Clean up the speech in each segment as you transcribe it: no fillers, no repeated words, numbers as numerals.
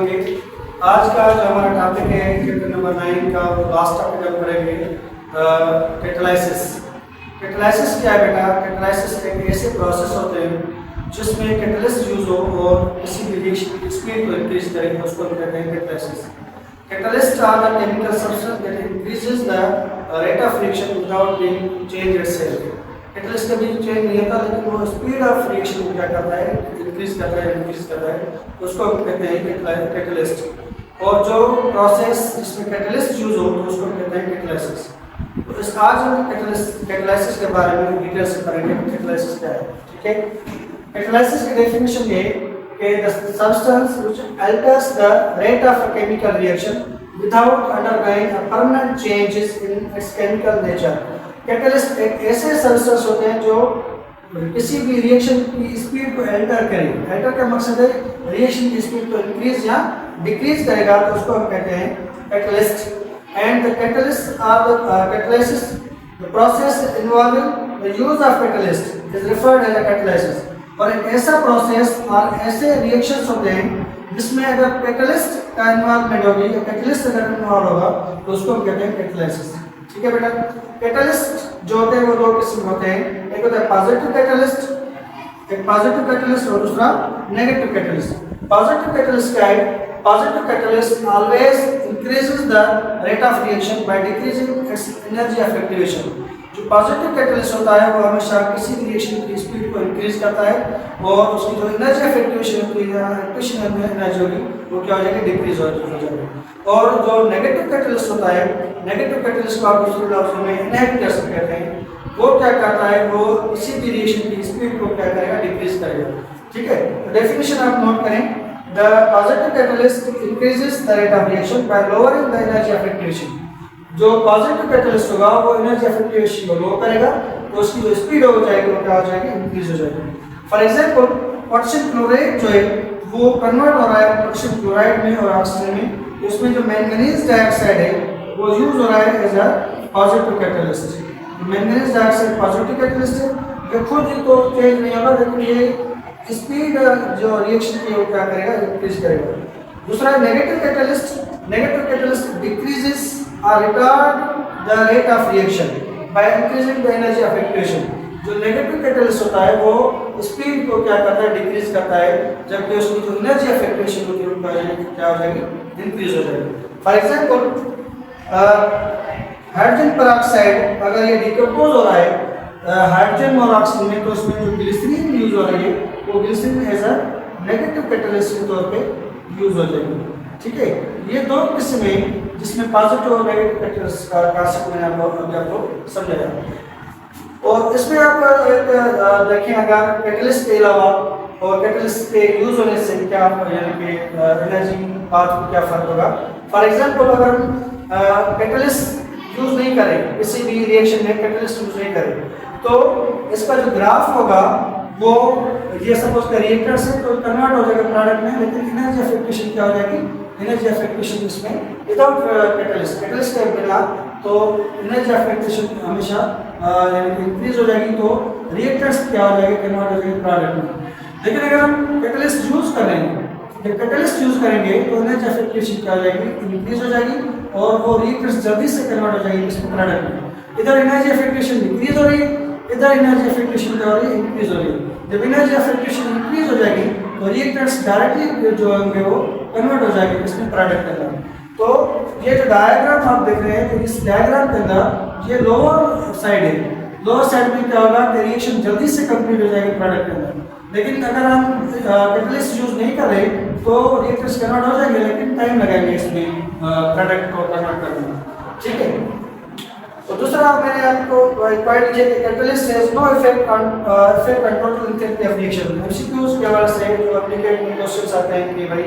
होंगे। आज का जो हमारा टॉपिक है चैप्टर नंबर 9 का वो लास्ट टॉपिक हम करेंगे कैटालिसिस। कैटालिसिस क्या है बेटा? कैटालिसिस एक ऐसे प्रोसेस होते हैं जिसमें कैटलिस्ट यूज हो और किसी भी रिएक्शन की स्पीड को इंक्रीज करें, उसको हम कहते हैं catalysis. Catalysts are the chemical substance that increases the rate of reaction without being changed itself. Catalyst कभी चेंज नहीं होता लेकिन वो स्पीड ऑफ रिएक्शन को क्या करता है, इंक्रीज करता है, उसको हम कहते हैं कैटलिस्ट। और जो प्रोसेस जिसमें कैटलिस्ट यूज हो तो उसको हम कहते हैं कैटालिसिस। तो इस आज हम कैटालिसिस के बारे में डिटेल से पढ़ेंगे कैटालिसिस क्या है। ठीक है, कैटालिसिस की डेफिनेशन ये the substance which alters the rate of a chemical reaction without undergoing a permanent changes in its chemical nature. Catalyst एक ऐसे सब्सटेंस होते हैं जो किसी भी रिएक्शन की स्पीड को एल्टर करें। एल्टर का मकसद है रिएक्शन की स्पीड को इंक्रीज या डिक्रीज करेगा, तो उसको हम कहते हैं catalyst. And the catalyst are the catalysis, the process involving the use of catalyst is referred as a catalysis. और एक ऐसा प्रोसेस और ऐसे रिएक्शंस होते हैं जिसमें अगर कैटलिस्ट का इन्वॉल्वमेंट होगी या कैटलिस्ट अगर इन्वॉल्व होगा तो उसको हम कहते हैं कैटालिसिस। ठीक है बेटा, कैटलिस्ट जो होते हैं वो दो किस्म होते हैं, एक होता है पॉजिटिव कैटलिस्ट, एक पॉजिटिव कैटलिस्ट और दूसरा नेगेटिव कैटलिस्ट। पॉजिटिव कैटलिस्ट क्या है? Positive catalyst always increases the rate of reaction by decreasing it's energy of activation. जो पॉजिटिव कैटलिस्ट होता है वो हमेशा किसी भी रिएक्शन की स्पीड को इंक्रीज करता है और उसकी जो एनर्जी ऑफ एक्टिवेशन होती है या एक्टिवेशन एनर्जी होगी वो क्या हो जाएगी, डिक्रीज हो जाएगी। और जो नेगेटिव कैटलिस्ट होता है, नेगेटिव कैटलिस्ट को आप दूसरे लफ्ज़ों में इनहिबिटर्स कहते हैं, वो क्या करता है, वो किसी भी रिएक्शन की स्पीड को क्या करेगा, डिक्रीज करेगा। ठीक है, तो डेफिनेशन आप नोट करें। The positive catalyst increases the rate of reaction bye lowering the energy of activation. जो पॉजिटिव कैटलिस्ट होगा वो एनर्जी ऑफ एक्टिवेशन को लो करेगा तो उसकी जो स्पीड हो जाएगी वो क्या हो जाएगी, इंक्रीज हो जाएगी। फॉर एग्जांपल पोटेशियम क्लोराइड जो है वो कन्वर्ट हो रहा है पोटेशियम क्लोराइड में और ऑक्सीजन में, तो उसमें जो मैंगनीज डाइऑक्साइड है वो यूज हो रहा है as a positive catalyst. Manganese dioxide positive catalyst है, ये खुद ही तो चेंज नहीं होगा लेकिन ये स्पीड जो रिएक्शन की वो क्या करेगा, इंक्रीज करेगा। दूसरा negative catalyst, negative catalyst decreases or retard the rate of reaction by increasing the energy of activation। जो नेगेटिव कैटलिस्ट होता है वो स्पीड को क्या करता है, डिक्रीज करता है, जबकि उसकी जो एनर्जी ऑफ एक्टिवेशन होती है वो क्या हो जाएगी, इंक्रीज हो जाएगी। फॉर एग्जांपल हाइड्रोजन पेरोक्साइड अगर ये डिकम्पोज हो रहा है हाइड्रोजन और ऑक्सीजन में, तो उसमें जो ग्लिसरीन यूज हो रही है वो glycerine as a negative catalyst के तौर पे यूज हो जाएगी। ठीक है, ये दो किस्म है जिसमें पॉजिटिव और नेगेटिव कैटलिस्ट का कॉन्सेप्ट मैंने आपको समझाया। और इसमें आप देखें अगर कैटलिस्ट के अलावा और कैटलिस्ट के यूज होने से क्या यानी कि एनर्जी पाथ को क्या फर्क होगा। फॉर एग्जांपल अगर हम कैटलिस्ट यूज नहीं करें, किसी भी रिएक्शन में कैटलिस्ट यूज नहीं करें तो इसका जो ग्राफ होगा वो ये सपोज का रिएक्टर से तो कन्वर्ट हो जाएगा प्रोडक्ट में, लेकिन एनर्जी ऑफ एक्टिवेशन क्या हो जाएगी, एनर्जी ऑफ एक्टिवेशन इसमें विदाउट कैटलिस्ट, कैटलिस्ट के बिना तो एनर्जी ऑफ एक्टिवेशन हमेशा यानी कि इंक्रीज हो जाएगी, तो रिएक्टर्स क्या हो जाएगी, कन्वर्ट हो जाएगी प्रोडक्ट में। लेकिन अगर हम कैटलिस्ट यूज करेंगे, जब कैटलिस्ट यूज करेंगे तो एनर्जी ऑफ एक्टिवेशन क्या हो जाएगी, इंक्रीज हो जाएगी और वो रिएक्टर्स जल्दी से कन्वर्ट हो जाएगी इसमें प्रोडक्ट में। इधर एनर्जी ऑफ एक्टिवेशन डिक्रीज हो रही है, इधर एनर्जी ऑफ एक्टिवेशन क्या हो रही है, इंक्रीज हो रही है। जब एनर्जी ऑफ एक्टिवेशन इंक्रीज हो जाएगी तो रिएक्टर्स डायरेक्टली जो होंगे वो कन्वर्ट हो जाएंगे इसमें प्रोडक्ट के अंदर। तो ये जो डायग्राम आप देख रहे हैं, तो इस डायग्राम के अंदर ये लोअर साइड है, लोअर साइड में क्या होगा कि रिएक्शन जल्दी से कंप्लीट हो जाएगी प्रोडक्ट के अंदर। लेकिन अगर हम कैटलिस्ट यूज नहीं कर रहे तो रिएक्टर्स कन्वर्ट हो जाएंगे लेकिन टाइम लगाएंगे इसमें प्रोडक्ट को कन्वर्ट करने में। ठीक है, तो दूसरा मैंने आपको पॉइंट किया कि catalyst has no effect on total enthalpy of reaction. MCQs के हवाले से जो एप्लीकेट क्वेश्चंस आते हैं कि भाई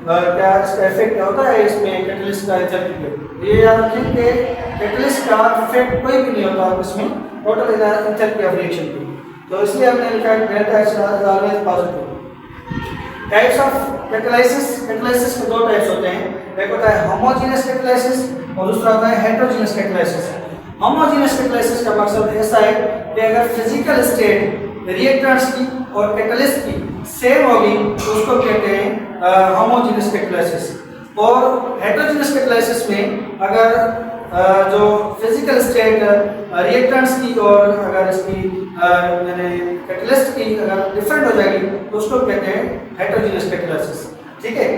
क्या इसका इफेक्ट होता है इसमें कैटलिस्ट का एंथैल्पी पे, ये याद रखें कि कैटलिस्ट का इफेक्ट कोई भी नहीं होता इसमें टोटल एंथैल्पी ऑफ रिएक्शन पे। तो इसलिए हमने लिखा है delta is always positive. Types of catalysis, catalysis के दो टाइप्स होते हैं, एक होता है होमोजेनियस कैटालिसिस और दूसरा होता है हेटेरोजेनियस कैटालिसिस। होमोजेनियस कैटालिसिस का मकसद ऐसा है कि अगर फिजिकल स्टेट रिएक्टेंट्स की और कैटलिस्ट की सेम होगी तो उसको कहते हैं होमोजेनियस कैटालिसिस। और हेटेरोजेनियस कैटालिसिस में अगर जो फिजिकल स्टेट रिएक्टेंट्स की और अगर इसकी यानी कैटलिस्ट की अगर डिफरेंट हो जाएगी तो उसको कहते हैं हेटेरोजेनियस कैटालिसिस। ठीक है,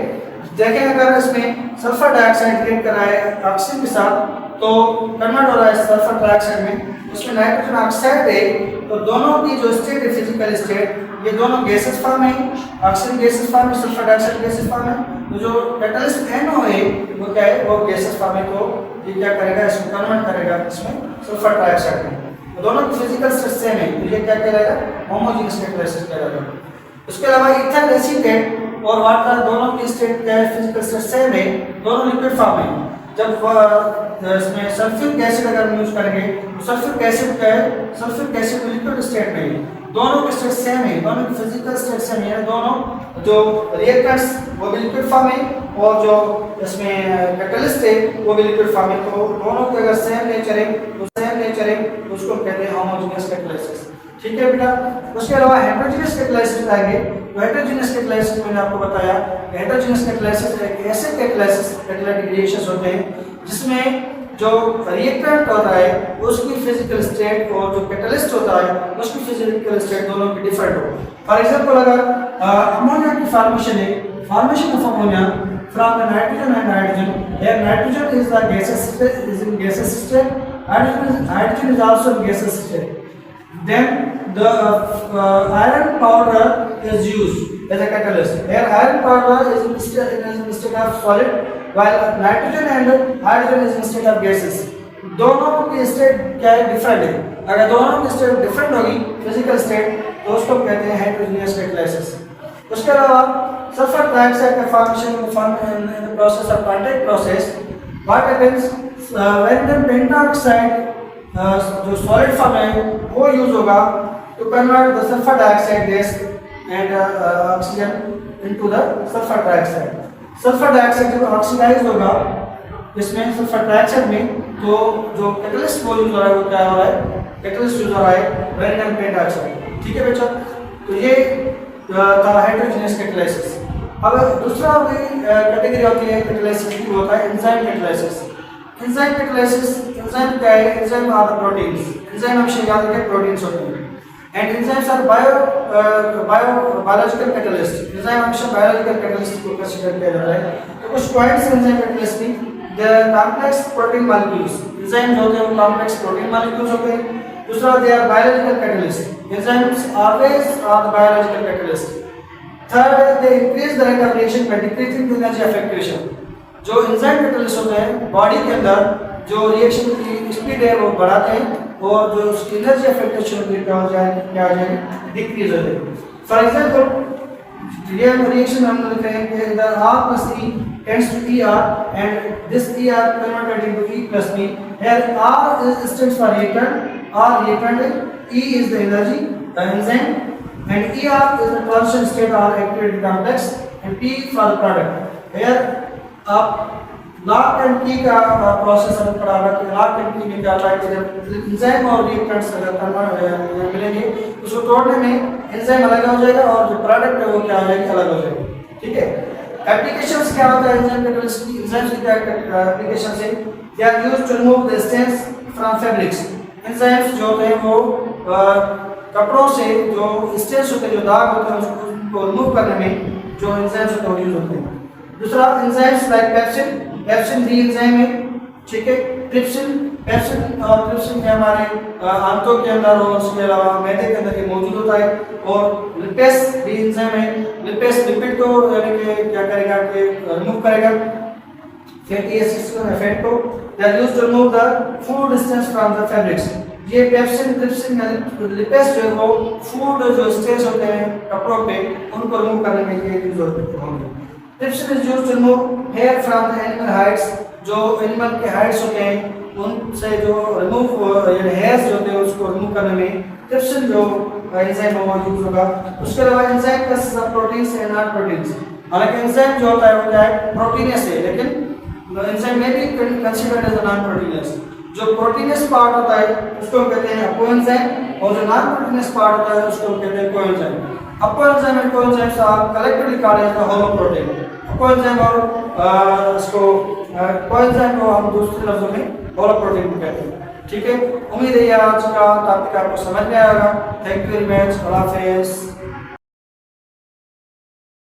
देखें अगर इसमें सल्फर डाइऑक्साइड रिएक्ट कर रहा है ऑक्सीजन के साथ तो कन्वर्ट हो रहा है सल्फर डाइऑक्साइड में, उसमें नाइट्रोजन ऑक्साइड है, तो दोनों की जो स्टेट है फिजिकल स्टेट ये दोनों गैसेस फॉर्म है, ऑक्सीजन गैसेस फॉर्म है, सल्फर डाइऑक्साइड गैसेस फॉर्म है। तो जो कैटलिस्ट NO है वो क्या है, वो गैसेस फॉर्म है, तो ये क्या करेगा, इसमें कन्वर्ट करेगा इसमें सल्फर डाइऑक्साइड में। तो दोनों की फिजिकल स्टेट सेम है, तो ये क्या कहलाएगा, होमोजेनियस कैटालिसिस कहलाएगा। उसके अलावा इथाइल एसीटेट और वाटर दोनों की स्टेट क्या है, फिजिकल स्टेट सेम है, दोनों लिक्विड फॉर्म है। जब इसमें सल्फ्यूरिक एसिड अगर हम यूज करेंगे तो सल्फ्यूरिक एसिड क्या है, सल्फ्यूरिक एसिड लिक्विड स्टेट में है, दोनों की स्टेट सेम है, दोनों की फिजिकल स्टेट सेम है, दोनों जो रिएक्टेंट्स वो भी लिक्विड फॉर्म है और जो इसमें कैटलिस्ट है वो भी लिक्विड फॉर्म है। तो दोनों के अगर सेम नेचर है तो सेम नेचर है तो उसको कहते हैं होमोजेनियस कैटालिसिस। ठीक है बेटा। उसके अलावा हेटेरोजेनियस कैटालिसिस आएंगे तो हेटेरोजेनियस कैटालिसिस मैंने आपको बताया, हेटेरोजेनियस कैटालिसिस एक ऐसे कैटालिसिस कैटालिटिक रिएक्शंस होते हैं जिसमें जो रिएक्टेंट होता है उसकी फिजिकल स्टेट और जो कैटलिस्ट होता है उसकी फिजिकल स्टेट दोनों की डिफरेंट हो। फॉर एग्जांपल अगर अमोनिया की फॉर्मेशन है, formation of ammonia from the nitrogen and hydrogen, here nitrogen is the gaseous state, hydrogen is also in gaseous state. Then the iron powder is used as a catalyst. Here iron powder is instead of solid, while nitrogen and hydrogen is instead of gases. दोनों की state क्या है, different है। अगर दोनों की state different होगी physical state तो उसको कहते हैं हेटेरोजेनियस कैटालिसिस। उसके अलावा सल्फर डाइऑक्साइड का formation in the process of contact process, what happens when the pentaoxide जो सॉलिड फॉर्म है वो यूज होगा to convert the sulphur dioxide gas and oxygen into the sulphur dioxide. Sulphur dioxide जब oxidise होगा इसमें sulphur dioxide में, तो जो कैटलिस्ट वो यूज हो रहा है वो क्या हो रहा है, कैटलिस्ट यूज हो रहा है वैलेडियम पेंटाऑक्साइड। ठीक है बच्चों, तो ये था हेटेरोजेनियस कैटालिसिस। अब दूसरा भी कैटेगरी होती है कैटालिसिस की, होता है enzyme catalysis. Enzyme catalysis, enzyme क्या है, एंजाइम आर प्रोटीन्स, एंजाइम हमेशा याद रखें प्रोटीन्स होते हैं, and enzymes are biological catalyst. Enzyme हमेशा बायोलॉजिकल कैटालिस्ट को कंसीडर किया जाता है। तो कुछ पॉइंट्स एंजाइम कैटालिस्ट की, the complex protein molecules, enzyme जो होते हैं वो कॉम्प्लेक्स प्रोटीन मॉलिक्यूल्स होते हैं। दूसरा they are biological catalyst, enzymes always are the biological catalyst. Third they increase the rate of reaction by decreasing the energy of activation. जो enzyme catalyst होते हैं बॉडी के अंदर जो रिएक्शन की स्पीड है वो बढ़ाते हैं और जो उसकी एनर्जी ऑफ एक्टिवेशन क्या हो जाएगी, डिक्रीज हो जाएगी। फॉर एग्जांपल ये रिएक्शन हम लिख रहे हैं कि इधर R plus E tends to ER and this ER converted into E plus B. Here R stands for reactant, R reactant, E is the energy, the enzyme, and ER is the transition state or activated complex, and P for the product. Here आप lock and की का process हम पढ़ा रहा है। Lock and की में क्या होता है कि जब एंजाइम और रिएक्टेंट्स अगर मिलेंगे उसको तोड़ने में एंजाइम अलग हो जाएगा और जो प्रोडक्ट है वो क्या हो जाएगी, अलग हो जाएगी। ठीक है, एप्लीकेशंस क्या होता है एंजाइम कैटालिस्ट की, एंजाइम्स की क्या एप्लीकेशंस है, they are used to remove the stains from fabrics. Enzymes जो होते हैं वो कपड़ों से जो स्टेन्स होते हैं, जो दाग होते हैं उसको रिमूव करने में जो एंजाइम्स होते हैं वो यूज होते हैं। दूसरा एंजाइम्स लाइक पेप्सिन, पेप्सिन भी एंजाइम है। ठीक है, ट्रिप्सिन, पेप्सिन और ट्रिप्सिन के हमारे आंतों के अंदर और उसके अलावा मैदे के अंदर ये मौजूद होता है। और लिपेस भी एंजाइम है, लिपेस लिपिड को यानी कि क्या करेगा कि रिमूव करेगा फैटी एसिड्स को, फैट को। They are used to remove the food stains from the fabrics. ये पेप्सिन, ट्रिप्सिन या लिपेस जो है वो फूड जो स्टेन्स होते हैं कपड़ों पे उनको रिमूव करने में ये यूज होते हैं। Trypsin is used to remove hair from the animal hides, जो एनिमल के हाइड्स होते हैं उनसे जो रिमूव हेयर्स जो होते हैं उसको रिमूव करने में ट्रिप्सिन जो एंजाइम है वो यूज होगा। उसके अलावा enzyme consist of proteins and non proteins. हालांकि एंजाइम जो होता है वो क्या है, प्रोटीनस है, लेकिन एंजाइम में भी कंसीडर्ड एज नॉन प्रोटीनस। जो प्रोटीनस पार्ट होता है उसको कहते हैं कोएंजाइम और जो नॉन प्रोटीनस पार्ट होता है उसको कहते हैं coenzyme. Apoenzyme and coenzymes are collectively called as the holo protein. Apoenzyme और इसको कोएंजाइम को हम दूसरे लफ्जों में होलो प्रोटीन कहते हैं। ठीक है, उम्मीद है आज का टॉपिक आपको समझ में आएगा। Thank you very much. अल्लाह हाफिज़।